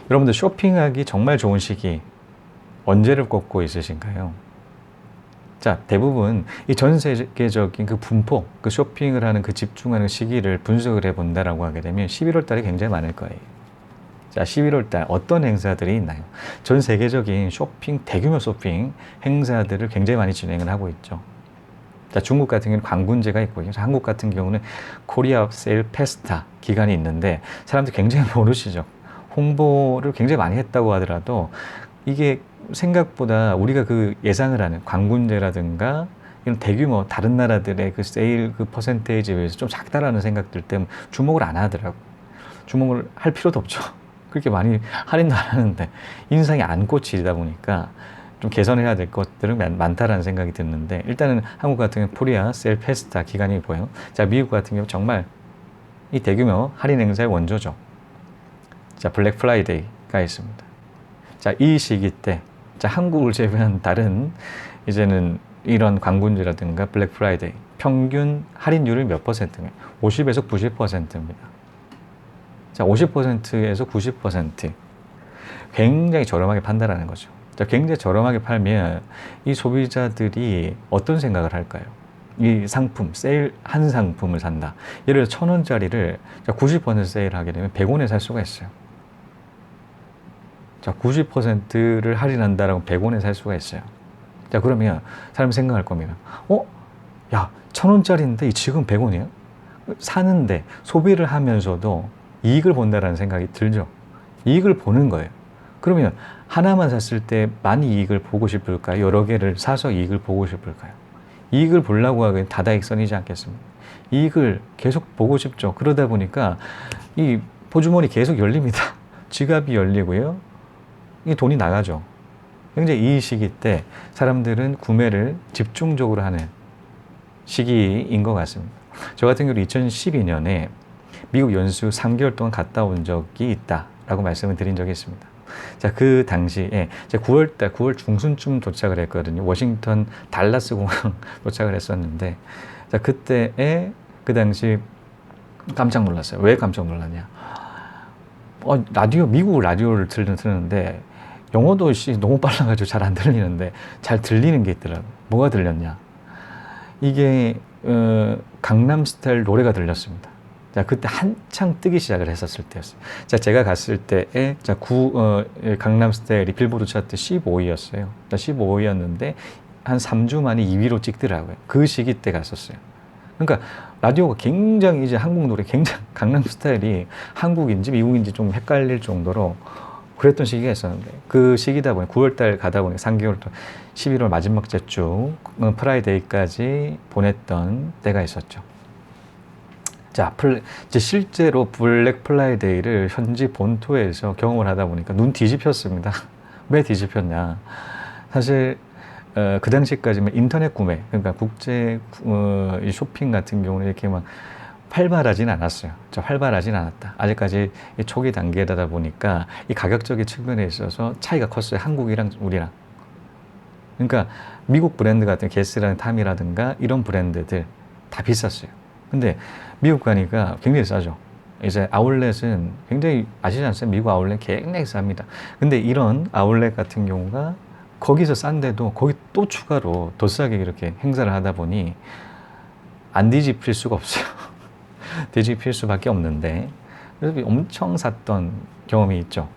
여러분들 쇼핑하기 정말 좋은 시기 언제를 꼽고 있으신가요? 자, 대부분 이 전 세계적인 그 분포, 그 쇼핑을 하는 그 집중하는 시기를 분석을 해본다라고 하게 되면 11월 달이 굉장히 많을 거예요. 자, 11월 달 어떤 행사들이 있나요? 전 세계적인 쇼핑, 대규모 쇼핑 행사들을 굉장히 많이 진행을 하고 있죠. 자, 중국 같은 경우는 광군제가 있고요. 한국 같은 경우는 코리아 세일 페스타 기간이 있는데 사람들이 굉장히 모르시죠. 홍보를 굉장히 많이 했다고 하더라도 이게 생각보다 우리가 그 예상을 하는 광군제라든가 이런 대규모 다른 나라들의 그 세일 그 퍼센테이지에 비해서 좀 작다라는 생각들 때문에 주목을 안 하더라고. 주목을 할 필요도 없죠. 그렇게 많이 할인도 안 하는데 인상이 안 꽂히다 보니까 좀 개선해야 될 것들은 많다라는 생각이 드는데, 일단은 한국 같은 경우 코리아 셀 페스타 기간이고요. 자, 미국 같은 경우 정말 이 대규모 할인 행사의 원조죠. 자, 블랙 프라이데이가 있습니다. 자, 이 시기 때, 자, 한국을 제외한 다른 이제는 이런 광군제라든가 블랙 프라이데이 평균 할인율이 몇 퍼센트냐? 50에서 90%입니다. 자, 50%에서 90%. 굉장히 저렴하게 판다라는 거죠. 자, 굉장히 저렴하게 팔면 이 소비자들이 어떤 생각을 할까요? 이 상품, 세일 한 상품을 산다. 예를 들어 1,000원짜리를 90% 세일하게 되면 100원에 살 수가 있어요. 자, 90%를 할인한다라고 100원에 살 수가 있어요. 자, 그러면 사람이 생각할 겁니다. 야, 1,000원짜리인데 지금 100원이야? 사는데 소비를 하면서도 이익을 본다라는 생각이 들죠. 이익을 보는 거예요. 그러면 하나만 샀을 때 많이 이익을 보고 싶을까요? 여러 개를 사서 이익을 보고 싶을까요? 이익을 보려고 하기엔 다다익선이지 않겠습니까? 이익을 계속 보고 싶죠. 그러다 보니까 이 보주머니 계속 열립니다. 지갑이 열리고요. 이 돈이 나가죠. 굉장히 이 시기 때 사람들은 구매를 집중적으로 하는 시기인 것 같습니다. 저 같은 경우 2012년에 미국 연수 3개월 동안 갔다 온 적이 있다라고 말씀을 드린 적이 있습니다. 자, 그 당시에 9월 중순쯤 도착을 했거든요. 워싱턴 달라스 공항 도착을 했었는데, 자, 그때에 그 당시 깜짝 놀랐어요. 왜 깜짝 놀랐냐? 미국 라디오를 듣는데 영어도 너무 빨라가지고 잘 안 들리는데 잘 들리는 게 있더라고요. 뭐가 들렸냐? 이게 강남스타일 노래가 들렸습니다. 자, 그때 한창 뜨기 시작을 했었을 때였어요. 자, 제가 갔을 때에 강남스타일이 빌보드 차트 15위였어요. 15위였는데 한 3주 만에 2위로 찍더라고요. 그 시기 때 갔었어요. 그러니까 라디오가 굉장히 이제 한국 노래 굉장히 강남스타일이 한국인지 미국인지 좀 헷갈릴 정도로 그랬던 시기가 있었는데, 그 시기다 보니 9월달 가다 보니 3개월 동안 11월 마지막 주 프라이데이까지 보냈던 때가 있었죠. 자, 이제 실제로 블랙 프라이데이를 현지 본토에서 경험을 하다 보니까 눈 뒤집혔습니다. 왜 뒤집혔냐? 사실 그 당시까지는 인터넷 구매, 그러니까 국제 쇼핑 같은 경우는 이렇게 막 활발하진 않았어요. 활발하진 않았다. 아직까지 초기 단계다 보니까 이 가격적인 측면에 있어서 차이가 컸어요. 한국이랑 우리랑. 그러니까 미국 브랜드 같은 게스라는 탐이라든가 이런 브랜드들 다 비쌌어요. 근데 미국 가니까 굉장히 싸죠. 이제 아울렛은 굉장히 아시지 않습니까? 미국 아울렛 굉장히 쌉니다. 근데 이런 아울렛 같은 경우가 거기서 싼데도 거기 또 추가로 더 싸게 이렇게 행사를 하다 보니 안 뒤집힐 수가 없어요. 뒤집힐 수밖에 없는데, 그래서 엄청 샀던 경험이 있죠.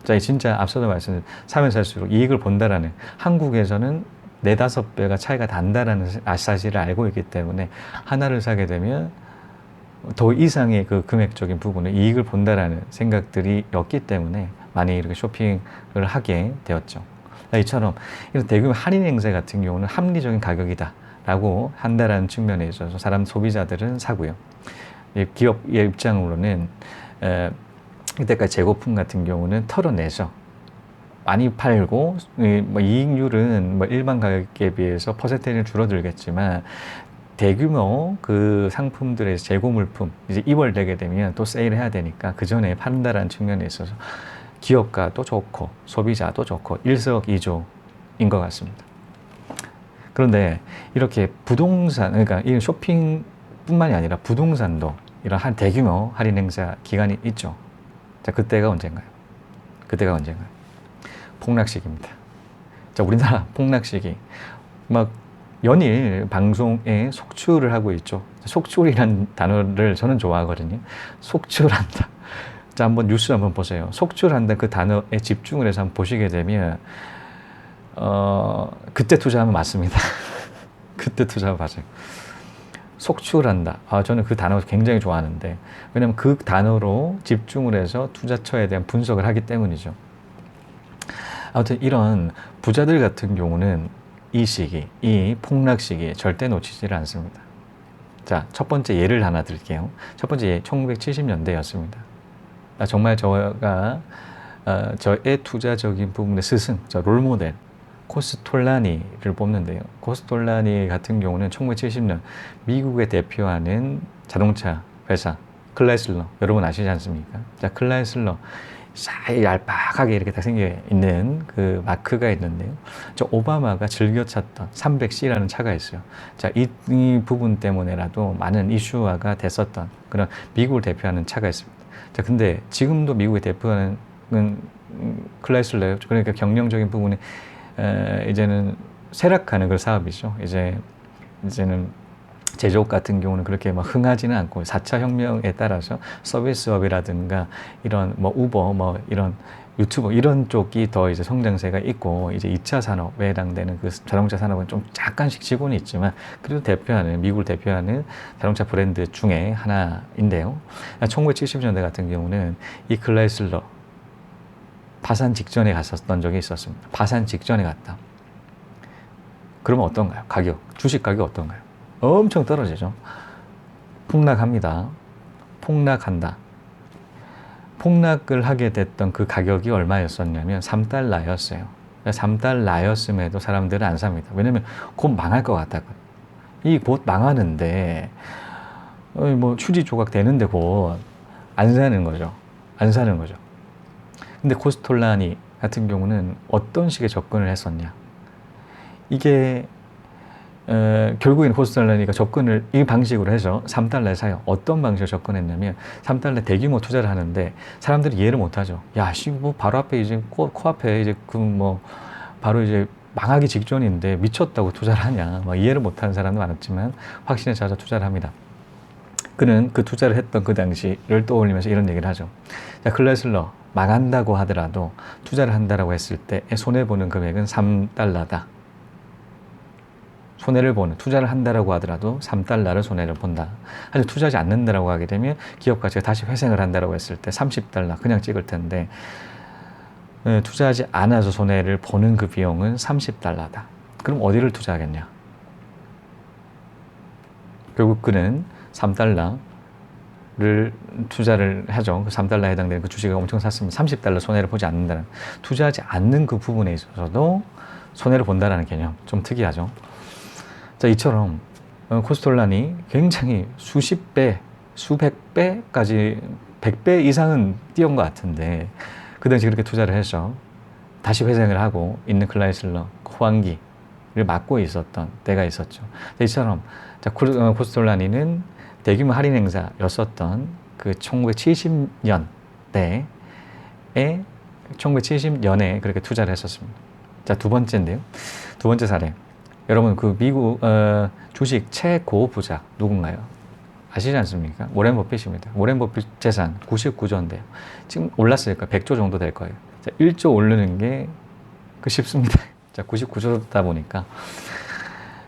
자, 진짜 앞서도 말씀드린 사면 살수록 이익을 본다라는, 한국에서는 4-5배가 차이가 난다라는 사실을 알고 있기 때문에 하나를 사게 되면 더 이상의 그 금액적인 부분에 이익을 본다라는 생각들이 였기 때문에 많이 이렇게 쇼핑을 하게 되었죠. 이처럼 이런 대규모 할인 행사 같은 경우는 합리적인 가격이다 라고 한다라는 측면에 있어서 소비자들은 사고요. 기업의 입장으로는 이때까지 재고품 같은 경우는 털어내서 많이 팔고, 이익률은 일반 가격에 비해서 퍼센테이지는 줄어들겠지만 대규모 그 상품들의 재고 물품 이제 입월되게 되면 또 세일해야 되니까 그 전에 판다라는 측면에 있어서 기업가도 좋고 소비자도 좋고 일석이조인 것 같습니다. 그런데 이렇게 부동산, 그러니까 이 쇼핑뿐만이 아니라 부동산도 이런 한 대규모 할인 행사 기간이 있죠. 자, 그때가 언젠가요? 그때가 언젠가요? 폭락 시기입니다. 자, 우리나라 폭락 시기. 막 연일 방송에 속출을 하고 있죠. 속출이라는 단어를 저는 좋아하거든요. 속출한다. 자, 한번 뉴스 한번 보세요. 속출한다 그 단어에 집중을 해서 한번 보시게 되면 그때 투자하면 맞습니다. 그때 투자하면 맞아요. 속출한다. 저는 그 단어 굉장히 좋아하는데, 왜냐면 그 단어로 집중을 해서 투자처에 대한 분석을 하기 때문이죠. 아무튼 이런 부자들 같은 경우는 이 시기, 이 폭락 시기에 절대 놓치지를 않습니다. 자, 첫 번째 예를 하나 드릴게요. 첫 번째 예, 1970년대였습니다. 정말 저가 저의 투자적인 부분의 스승, 저 롤모델 코스톨라니를 뽑는데요. 코스톨라니 같은 경우는 1970년 미국에 대표하는 자동차 회사 클라이슬러, 여러분 아시지 않습니까? 자, 클라이슬러 얄팍하게 이렇게 딱 생겨 있는 그 마크가 있는데요. 저 오바마가 즐겨 찾던 300C라는 차가 있어요. 자, 이 부분 때문에라도 많은 이슈화가 됐었던 그런 미국을 대표하는 차가 있습니다. 자, 근데 지금도 미국에 대표하는 클라이슬러예요. 그러니까 경영적인 부분이 이제는 쇠락하는 그 사업이죠. 이제는 제조업 같은 경우는 그렇게 막 흥하지는 않고 4차 혁명에 따라서 서비스업이라든가 이런 뭐 우버 뭐 이런 유튜버 이런 쪽이 더 이제 성장세가 있고, 이제 2차 산업에 해당되는 그 자동차 산업은 좀 약간씩 지고는 있지만 그래도 미국을 대표하는 자동차 브랜드 중에 하나인데요. 1970년대 같은 경우는 이 클라이슬러 파산 직전에 갔었던 적이 있었습니다. 파산 직전에 갔다. 그러면 어떤가요? 주식 가격 어떤가요? 엄청 떨어지죠. 폭락합니다. 폭락한다. 폭락을 하게 됐던 그 가격이 얼마였었냐면 3달러였어요. 3달러였음에도 사람들은 안 삽니다. 왜냐면 곧 망할 것 같다고요. 이 곧 망하는데 뭐 휴지 조각 되는데 곧 안 사는 거죠. 안 사는 거죠. 근데 코스톨라니 같은 경우는 어떤 식의 접근을 했었냐. 이게 결국엔 코스톨라니가 접근을 이 방식으로 해서 3달러에 사요. 어떤 방식으로 접근했냐면 3달러 대규모 투자를 하는데 사람들이 이해를 못하죠. 야, 뭐 바로 앞에 이제 코앞에 이제 그 뭐 바로 이제 망하기 직전인데 미쳤다고 투자를 하냐. 뭐 이해를 못하는 사람도 많았지만 확신에 차서 투자를 합니다. 그는 그 투자를 했던 그 당시를 떠올리면서 이런 얘기를 하죠. 자, 클라이슬러 망한다고 하더라도 투자를 한다라고 했을 때 손해보는 금액은 3달러다. 투자를 한다라고 하더라도 3달러를 손해를 본다. 하지만 투자하지 않는다라고 하게 되면 기업 가치가 다시 회생을 한다라고 했을 때 30달러 그냥 찍을 텐데, 투자하지 않아서 손해를 보는 그 비용은 30달러다. 그럼 어디를 투자하겠냐? 결국 그는 3달러를 투자를 하죠. 그 3달러에 해당되는 그 주식을 엄청 샀으면 30달러 손해를 보지 않는다는, 투자하지 않는 그 부분에 있어서도 손해를 본다는 개념. 좀 특이하죠. 자, 이처럼 코스톨라니 굉장히 수십 배, 수백 배까지 100배 이상은 뛰어온 것 같은데 그 당시 그렇게 투자를 해서 다시 회생을 하고 있는 클라이슬러 호황기를 맡고 있었던 때가 있었죠. 이처럼 자, 코스톨라니는 대규모 할인 행사였었던 그 1970년대에 1970년에 그렇게 투자를 했었습니다. 자, 두 번째인데요. 두 번째 사례. 여러분 그 미국 주식 최고 부자 누군가요? 아시지 않습니까? 워렌 버핏입니다. 워렌 버핏 재산 99조인데요. 지금 올랐을 거예요. 100조 정도 될 거예요. 자, 1조 오르는 게 쉽습니다. 자, 99조다 보니까.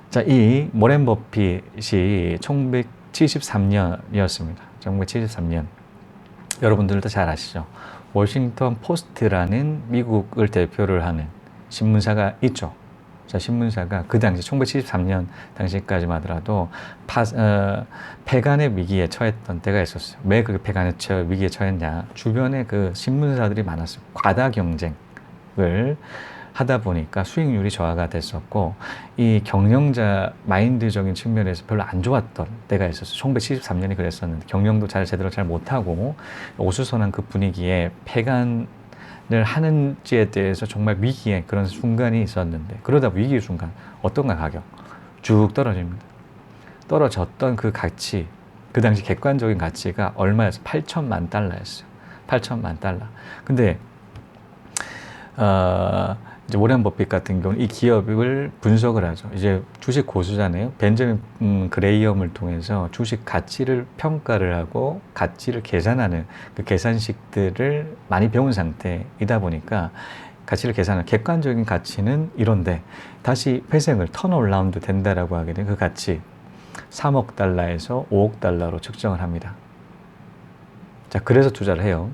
자, 이 워렌 버핏이 1973년이었습니다. 1973년. 여러분들도 잘 아시죠? 워싱턴 포스트라는 미국을 대표를 하는 신문사가 있죠. 자, 신문사가 그 당시 1973년 당시까지만 하더라도 폐간의 위기에 처했던 때가 있었어요. 왜 그 폐간의 위기에 처했냐? 주변에 그 신문사들이 많았어요. 과다 경쟁을 하다 보니까 수익률이 저하가 됐었고, 이 경영자 마인드적인 측면에서 별로 안 좋았던 때가 있었어요. 1973년이 그랬었는데 경영도 제대로 잘 못하고 어수선한 그 분위기에 폐간을 하는지에 대해서 정말 위기의 그런 순간이 있었는데, 그러다 위기의 순간 어떤가? 가격 쭉 떨어집니다. 떨어졌던 그 가치, 그 당시 객관적인 가치가 얼마였어요? 8천만 달러였어요. 8천만 달러. 근데 이제 워렌 버핏 같은 경우는 이 기업을 분석을 하죠. 이제 주식 고수잖아요. 벤저민 그레이엄을 통해서 주식 가치를 평가를 하고 가치를 계산하는 그 계산식들을 많이 배운 상태이다 보니까 가치를 계산하는 객관적인 가치는 이런데 다시 회생을 턴어라운드 된다라고 하게 되면 그 가치 3억 달러에서 5억 달러로 측정을 합니다. 자, 그래서 투자를 해요.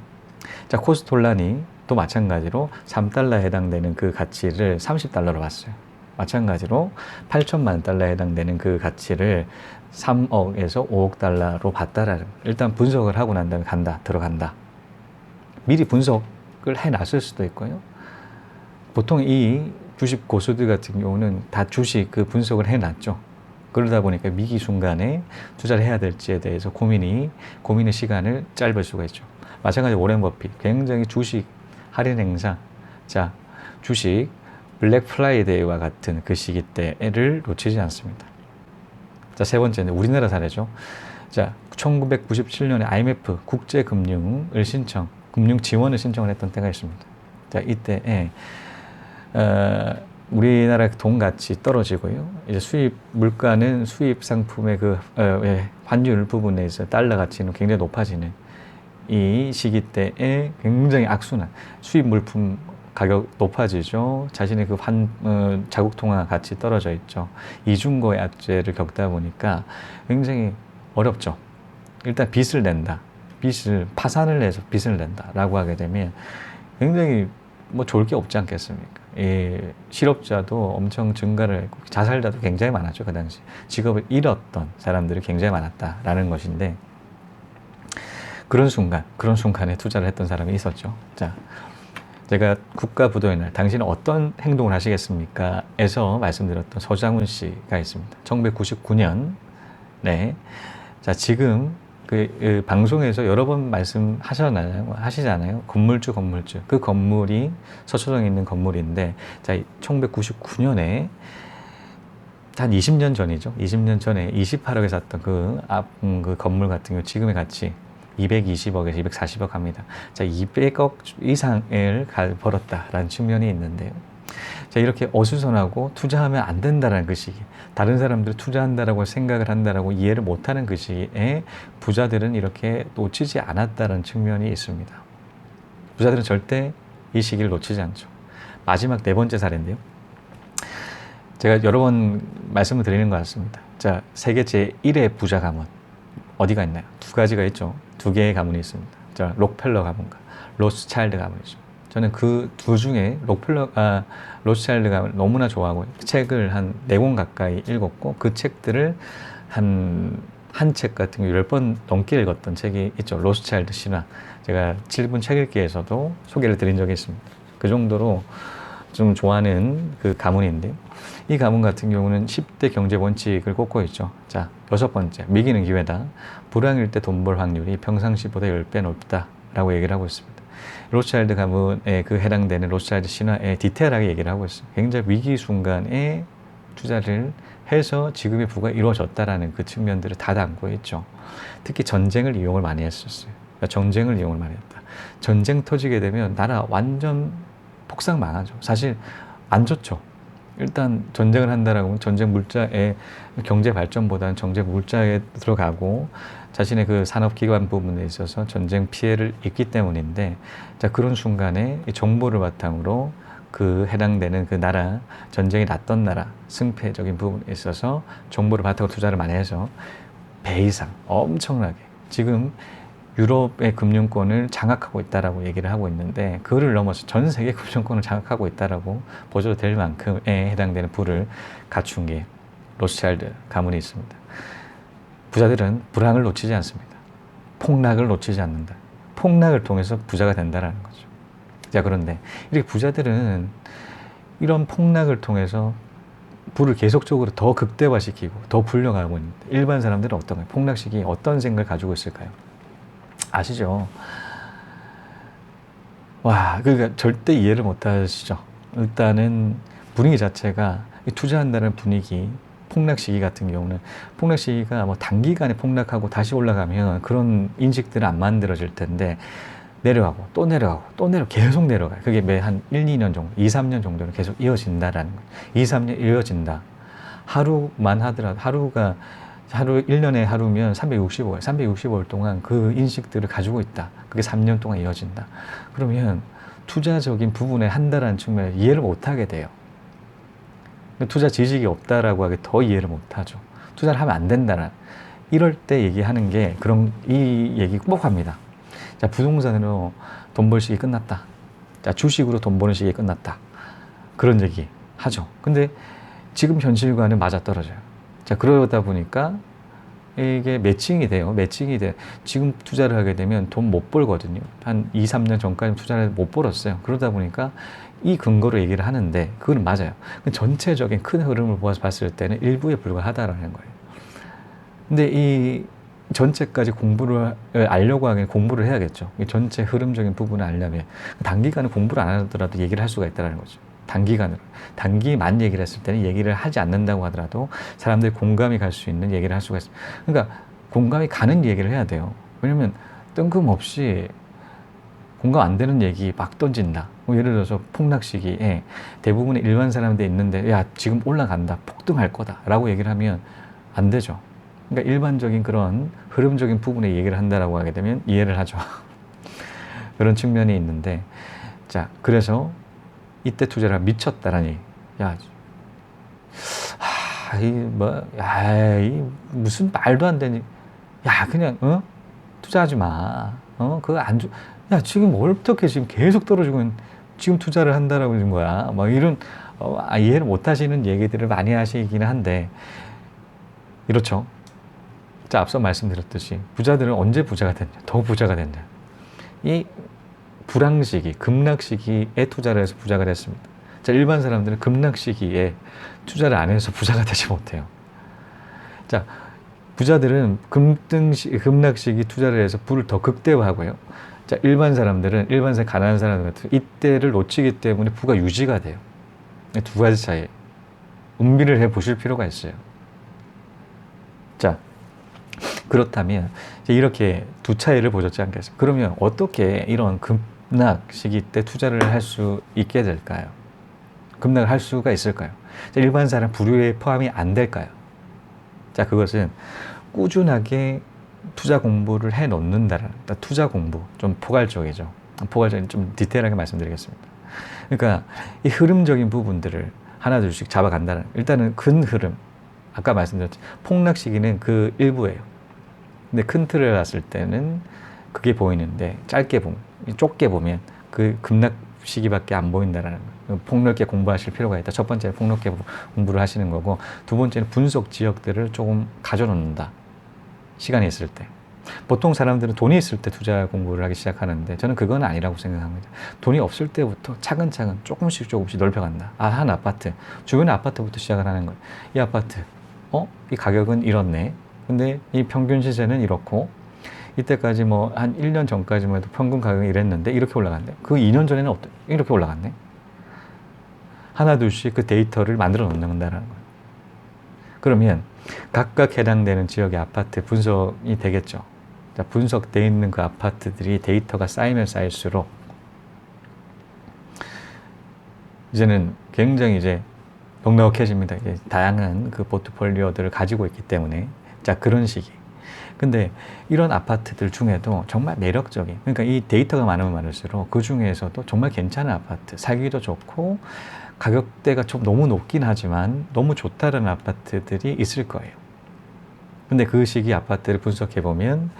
자, 코스톨란이 또 마찬가지로 3달러에 해당되는 그 가치를 30달러로 봤어요. 마찬가지로 8천만 달러에 해당되는 그 가치를 3억에서 5억 달러로 봤다라는, 일단 분석을 하고 난 다음에 들어간다. 미리 분석을 해놨을 수도 있고요. 보통 이 주식 고수들 같은 경우는 다 주식 그 분석을 해놨죠. 그러다 보니까 위기 순간에 투자를 해야 될지에 대해서 고민의 시간을 짧을 수가 있죠. 마찬가지로 워렌 버핏, 굉장히 주식 할인 행사, 자, 주식 블랙 프라이데이와 같은 그 시기 때를 놓치지 않습니다. 자, 세 번째는 우리나라 사례죠. 자, 1997년에 IMF 국제금융 지원을 신청을 했던 때가 있습니다. 자, 이때에 우리나라 돈 가치 떨어지고요. 이제 수입 물가는 수입 상품의 그 환율 부분에 있어 달러 가치는 굉장히 높아지는 이 시기 때에 굉장히 악순환, 수입 물품 가격 높아지죠. 자신의 그 자국 통화 가치 떨어져 있죠. 이중고의 악재를 겪다 보니까 굉장히 어렵죠. 일단 빚을 낸다. 파산을 해서 빚을 낸다라고 하게 되면 굉장히 뭐 좋을 게 없지 않겠습니까? 실업자도 엄청 증가를 했고 자살자도 굉장히 많았죠. 그 당시 직업을 잃었던 사람들이 굉장히 많았다라는 것인데, 그런 순간에 투자를 했던 사람이 있었죠. 자, 제가 국가부도의 날 당신은 어떤 행동을 하시겠습니까? 에서 말씀드렸던 서장훈 씨가 있습니다. 1999년. 네. 자, 지금 그 방송에서 여러 번 하시잖아요. 건물주. 그 건물이 서초동에 있는 건물인데, 자, 1999년에 한 20년 전이죠. 20년 전에 28억에 샀던 그 건물 같은 경우 지금의 가치 220억에서 240억 합니다. 자, 200억 이상을 벌었다라는 측면이 있는데요. 자, 이렇게 어수선하고 투자하면 안 된다는 그 시기, 다른 사람들이 투자한다라고 생각을 한다라고 이해를 못하는 그 시기에 부자들은 이렇게 놓치지 않았다는 측면이 있습니다. 부자들은 절대 이 시기를 놓치지 않죠. 마지막 네 번째 사례인데요. 제가 여러 번 말씀을 드리는 것 같습니다. 자, 세계 제1의 부자 가문 어디가 있나요? 두 가지가 있죠. 두 개의 가문이 있습니다. 자, 록펠러 가문과 로스차일드 가문이죠. 저는 그 두 중에 로스차일드 가문을 너무나 좋아하고 책을 한 4권 가까이 읽었고, 그 책들을 한 책 같은 거 10번 넘게 읽었던 책이 있죠. 로스차일드 신화. 제가 7분 책 읽기에서도 소개를 드린 적이 있습니다. 그 정도로 좀 좋아하는 그 가문인데요. 이 가문 같은 경우는 10대 경제 원칙을 꼽고 있죠. 자, 6번째, 위기는 기회다. 불황일 때 돈 벌 확률이 평상시보다 10배 높다라고 얘기를 하고 있습니다. 로스차일드 가문에 해당되는 로스차일드 신화에 디테일하게 얘기를 하고 있어요. 굉장히 위기 순간에 투자를 해서 지금의 부가 이루어졌다라는 그 측면들을 다 담고 있죠. 특히 전쟁을 이용을 많이 했었어요. 그러니까 전쟁을 이용을 많이 했다. 전쟁 터지게 되면 나라 완전 폭삭 망하죠. 사실 안 좋죠. 일단 전쟁을 한다라고 하면 전쟁 물자의 경제 발전보다는 전쟁 물자에 들어가고 자신의 그 산업기관 부분에 있어서 전쟁 피해를 입기 때문인데, 자, 그런 순간에 이 정보를 바탕으로 그 해당되는 그 나라, 전쟁이 났던 나라 승패적인 부분에 있어서 정보를 바탕으로 투자를 많이 해서 배 이상 엄청나게 지금 유럽의 금융권을 장악하고 있다라고 얘기를 하고 있는데, 그를 넘어서 전 세계 금융권을 장악하고 있다라고 보셔도 될 만큼에 해당되는 부를 갖춘 게 로스차일드 가문이 있습니다. 부자들은 불황을 놓치지 않습니다. 폭락을 놓치지 않는다. 폭락을 통해서 부자가 된다라는 거죠. 자, 그런데 이렇게 부자들은 이런 폭락을 통해서 부를 계속적으로 더 극대화시키고 더 불려가고 있는데, 일반 사람들은 어떤가요? 폭락 시기에 어떤 생각을 가지고 있을까요? 아시죠? 와, 그러니까 절대 이해를 못 하시죠. 일단은 분위기 자체가 투자한다는 분위기, 폭락 시기 같은 경우는 폭락 시기가 뭐 단기간에 폭락하고 다시 올라가면 그런 인식들은 안 만들어질 텐데, 내려가고 또 내려가고 또 계속 내려가요. 그게 매 한 1, 2년 정도, 2, 3년 정도는 계속 이어진다라는 거예요. 2, 3년 이어진다. 하루만 하더라도 하루 1년에 하루면 365일, 365일 동안 그 인식들을 가지고 있다. 그게 3년 동안 이어진다. 그러면 투자적인 부분에 한다라는 측면에 이해를 못 하게 돼요. 투자 지식이 없다라고 하기 더 이해를 못 하죠. 투자를 하면 안 된다는. 이럴 때 얘기하는 게 이 얘기 꼭 합니다. 자, 부동산으로 돈 벌 시기 끝났다. 자, 주식으로 돈 버는 시기 끝났다. 그런 얘기 하죠. 근데 지금 현실과는 맞아떨어져요. 자, 그러다 보니까 이게 매칭이 돼요. 매칭이 돼. 지금 투자를 하게 되면 돈 못 벌거든요. 한 2, 3년 전까지 투자를 못 벌었어요. 그러다 보니까 이 근거로 얘기를 하는데 그건 맞아요. 전체적인 큰 흐름을 봤을 때는 일부에 불과하다라는 거예요. 근데 이 전체까지 공부를 알려고 하기엔 공부를 해야겠죠. 이 전체 흐름적인 부분을 알려면 단기간에 공부를 안 하더라도 얘기를 할 수가 있다는 거죠. 단기간으로. 단기만 얘기를 했을 때는 얘기를 하지 않는다고 하더라도 사람들이 공감이 갈 수 있는 얘기를 할 수가 있어요. 그러니까 공감이 가는 얘기를 해야 돼요. 왜냐면 뜬금없이 공감 안 되는 얘기 막 던진다. 뭐 예를 들어서 폭락 시기에 대부분의 일반 사람들이 있는데 야, 지금 올라간다. 폭등할 거다. 라고 얘기를 하면 안 되죠. 그러니까 일반적인 그런 흐름적인 부분에 얘기를 한다라고 하게 되면 이해를 하죠. 그런 측면이 있는데, 자, 그래서 이때 투자를 미쳤다라는 얘기. 야, 이 무슨 말도 안 되니. 야, 그냥, 투자하지 마. 그거 안 줘. 야, 지금 어떻게 지금 계속 떨어지고 있는, 지금 투자를 한다라고 하는 거야. 뭐 이런, 이해를 못 하시는 얘기들을 많이 하시기는 한데, 이렇죠. 자, 앞서 말씀드렸듯이 부자들은 언제 부자가 됐냐, 더 부자가 됐냐. 이 불황 시기, 급락 시기에 투자를 해서 부자가 됐습니다. 자, 일반 사람들은 급락 시기에 투자를 안 해서 부자가 되지 못해요. 자, 부자들은 급락 시기 투자를 해서 부를 더 극대화하고요. 자, 일반 사람들은 가난한 사람들 같은 이때를 놓치기 때문에 부가 유지가 돼요. 두 가지 차이. 음미를 해 보실 필요가 있어요. 자, 그렇다면 이렇게 두 차이를 보셨지 않겠습니까? 그러면 어떻게 이런 급락 시기 때 투자를 할 수 있게 될까요? 급락을 할 수가 있을까요? 자, 일반 사람 부류에 포함이 안 될까요? 자, 그것은 꾸준하게 투자 공부를 해 놓는다는, 투자 공부 좀 포괄적이죠. 포괄적인 좀 디테일하게 말씀드리겠습니다. 그러니까 이 흐름적인 부분들을 하나둘씩 잡아간다는, 일단은 큰 흐름, 아까 말씀드렸죠. 폭락 시기는 그 일부예요. 근데 큰 틀을 봤을 때는 그게 보이는데 좁게 보면 그 급락 시기밖에 안 보인다라는 거예요. 폭넓게 공부하실 필요가 있다. 첫 번째는 폭넓게 공부를 하시는 거고, 두 번째는 분석 지역들을 조금 가져놓는다. 시간이 있을 때. 보통 사람들은 돈이 있을 때 투자 공부를 하기 시작하는데 저는 그건 아니라고 생각합니다. 돈이 없을 때부터 차근차근 조금씩 넓혀간다. 한 아파트, 주변의 아파트부터 시작을 하는 거예요. 이 아파트, 이 가격은 이렇네. 근데 이 평균 시세는 이렇고, 이때까지 뭐 한 1년 전까지만 해도 평균 가격이 이랬는데 이렇게 올라갔네. 그 2년 전에는 이렇게 올라갔네. 하나 둘씩 그 데이터를 만들어 놓는다는 거예요. 그러면 각각 해당되는 지역의 아파트 분석이 되겠죠. 자, 분석되어 있는 그 아파트들이 데이터가 쌓이면 쌓일수록 이제는 굉장히 넉넉해집니다. 다양한 그 포트폴리오들을 가지고 있기 때문에. 자, 그런 시기. 근데 이런 아파트들 중에도 정말 매력적인, 그러니까 이 데이터가 많으면 많을수록 그 중에서도 정말 괜찮은 아파트, 살기도 좋고 가격대가 좀 너무 높긴 하지만 너무 좋다는 아파트들이 있을 거예요. 근데 그 시기 아파트를 분석해 보면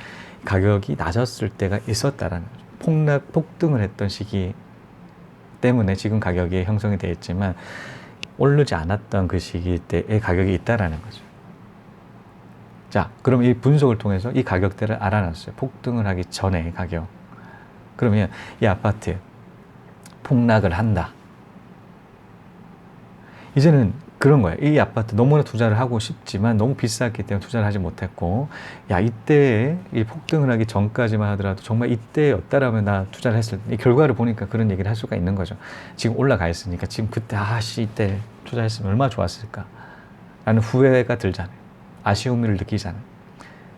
가격이 낮았을 때가 있었다라는 거죠. 폭등을 했던 시기 때문에 지금 가격이 형성이 되어 있지만 오르지 않았던 그 시기 때의 가격이 있다라는 거죠. 자, 그럼 이 분석을 통해서 이 가격대를 알아놨어요. 폭등을 하기 전에 가격. 그러면 이 아파트 폭락을 한다. 이제는 그런 거예요. 이 아파트 너무나 투자를 하고 싶지만 너무 비쌌기 때문에 투자를 하지 못했고, 야, 이때 이 폭등을 하기 전까지만 하더라도 정말 이때였다라면 나 투자를 했을 때, 이 결과를 보니까 그런 얘기를 할 수가 있는 거죠. 지금 올라가 있으니까 지금 그때 이때 투자했으면 얼마나 좋았을까 라는 후회가 들잖아요. 아쉬움을 느끼잖아요.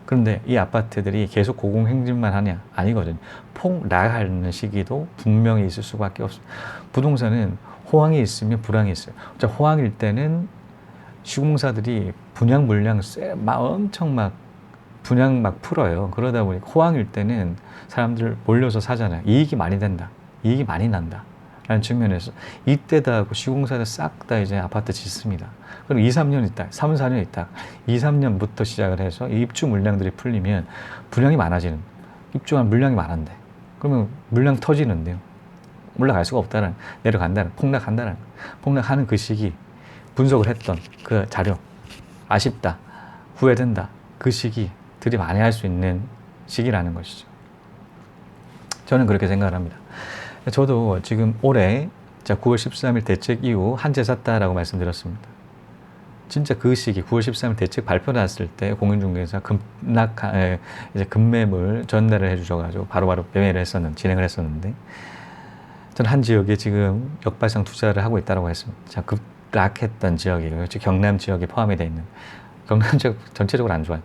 그런데 이 아파트들이 계속 고공행진만 하냐? 아니거든요. 폭락하는 시기도 분명히 있을 수밖에 없습니다. 부동산은 호황이 있으면 불황이 있어요. 자, 호황일 때는 시공사들이 분양 물량 엄청 막 분양 막 풀어요. 그러다 보니 호황일 때는 사람들 몰려서 사잖아요. 이익이 많이 된다. 이익이 많이 난다. 라는 측면에서 이때다 하고 시공사들 싹 다 이제 아파트 짓습니다. 그럼 2, 3년 있다, 3, 4년 있다, 2, 3년부터 시작을 해서 입주 물량들이 풀리면 분량이 많아지는, 입주한 물량이 많은데 그러면 물량 터지는데요. 올라갈 수가 없다는, 내려간다는, 폭락한다는, 폭락하는 그 시기, 분석을 했던 그 자료, 아쉽다, 후회된다, 그 시기 들이만회할 수 있는 시기라는 것이죠. 저는 그렇게 생각을 합니다. 저도 지금 올해 9월 13일 대책 이후 한 채 샀다라고 말씀드렸습니다. 진짜 그 시기 9월 13일 대책 발표 났을 때 공인중개사 이제 급매물 전달을 해주셔가지고 바로바로 매매를 진행을 했었는데 저는 한 지역에 지금 역발상 투자를 하고 있다고 했습니다. 자, 급락했던 지역이에요. 경남 지역에 포함이 되어 있는, 경남 지역 전체적으로 안 좋아요.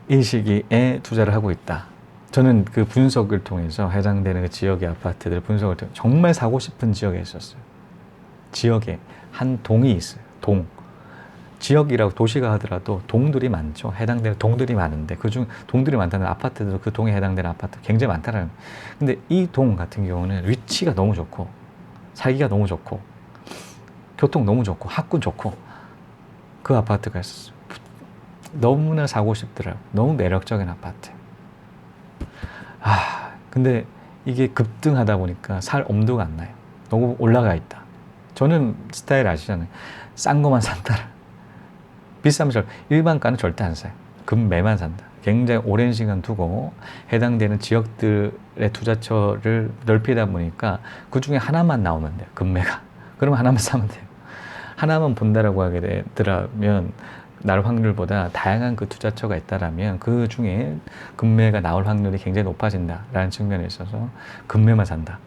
이 시기에 투자를 하고 있다. 저는 그 분석을 통해서 해당되는 그 지역의 아파트들 분석을 통해서 정말 사고 싶은 지역에 있었어요. 지역에 한 동이 있어요. 동. 지역이라고 도시가 하더라도 동들이 많죠. 해당되는 동들이 많은데 그중 동들이 많다는 아파트도 그 동에 해당되는 아파트 굉장히 많다라는. 근데 이 동 같은 경우는 위치가 너무 좋고 살기가 너무 좋고 교통 너무 좋고 학군 좋고 그 아파트가 있었어요. 너무나 사고 싶더라고요. 너무 매력적인 아파트. 근데 이게 급등하다 보니까 살 엄두가 안 나요. 너무 올라가 있다. 저는 스타일 아시잖아요. 싼 거만 산다. 비싸면 일반가는 절대 안 사요. 급매만 산다. 굉장히 오랜 시간 두고 해당되는 지역들의 투자처를 넓히다 보니까 그 중에 하나만 나오면 돼요. 급매가. 그러면 하나만 사면 돼요. 하나만 본다라고 하게 되더라면 나올 확률보다 다양한 그 투자처가 있다라면 그 중에 급매가 나올 확률이 굉장히 높아진다라는 측면에 있어서 급매만 산다.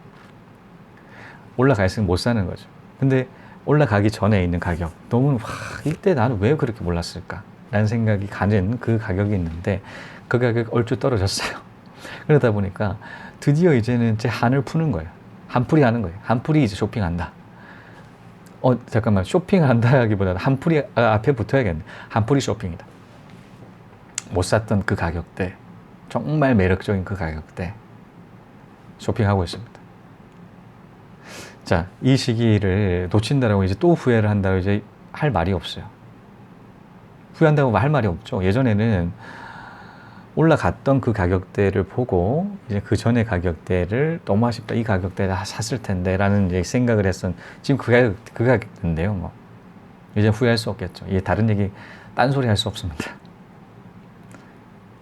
올라가 있으면 못 사는 거죠. 근데 올라가기 전에 있는 가격, 너무 이때 나는 왜 그렇게 몰랐을까? 라는 생각이 가는 그 가격이 있는데 그 가격이 얼추 떨어졌어요. 그러다 보니까 드디어 이제는 제 한을 푸는 거예요. 한풀이 하는 거예요. 한풀이 이제 쇼핑한다. 잠깐만, 쇼핑을 한다기보다는 한풀이 앞에 붙어야겠네. 한풀이 쇼핑이다. 못 샀던 그 가격대, 정말 매력적인 그 가격대 쇼핑하고 있습니다. 자, 이 시기를 놓친다라고 이제 또 후회를 한다고 이제 할 말이 없어요. 후회한다고 할 말이 없죠. 예전에는 올라갔던 그 가격대를 보고 이제 그 전에 가격대를 너무 아쉽다, 이 가격대에 샀을 텐데 라는 이제 생각을 했던 지금 그 가격대인데요. 뭐 이제 후회할 수 없겠죠. 이게 다른 얘기 딴소리 할 수 없습니다.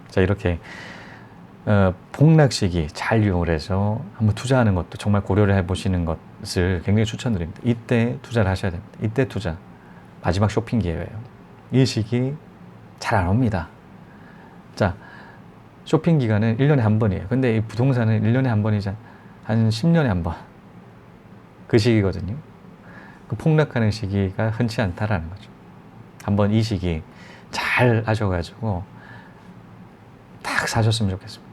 자, 이렇게 폭락 시기 잘 이용을 해서 한번 투자하는 것도 정말 고려를 해보시는 것을 굉장히 추천드립니다. 이때 투자를 하셔야 됩니다. 이때 투자, 마지막 쇼핑 기회예요. 이 시기 잘 안 옵니다. 자, 쇼핑 기간은 1년에 한 번이에요. 근데 이 부동산은 1년에 한 번이자 한 10년에 한 번. 그 시기거든요. 그 폭락하는 시기가 흔치 않다라는 거죠. 한번 이 시기 잘 하셔가지고 딱 사셨으면 좋겠습니다.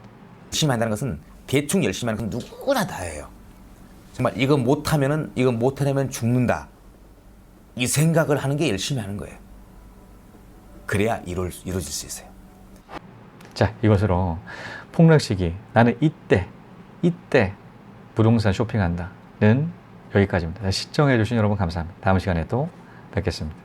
열심히 한다는 것은 대충 열심히 하는 건 누구나 다 해요. 정말 이거 못하면 죽는다. 이 생각을 하는 게 열심히 하는 거예요. 그래야 이루어질 수 있어요. 자, 이것으로 폭락 시기, 나는 이때 부동산 쇼핑한다는 여기까지입니다. 시청해 주신 여러분 감사합니다. 다음 시간에 또 뵙겠습니다.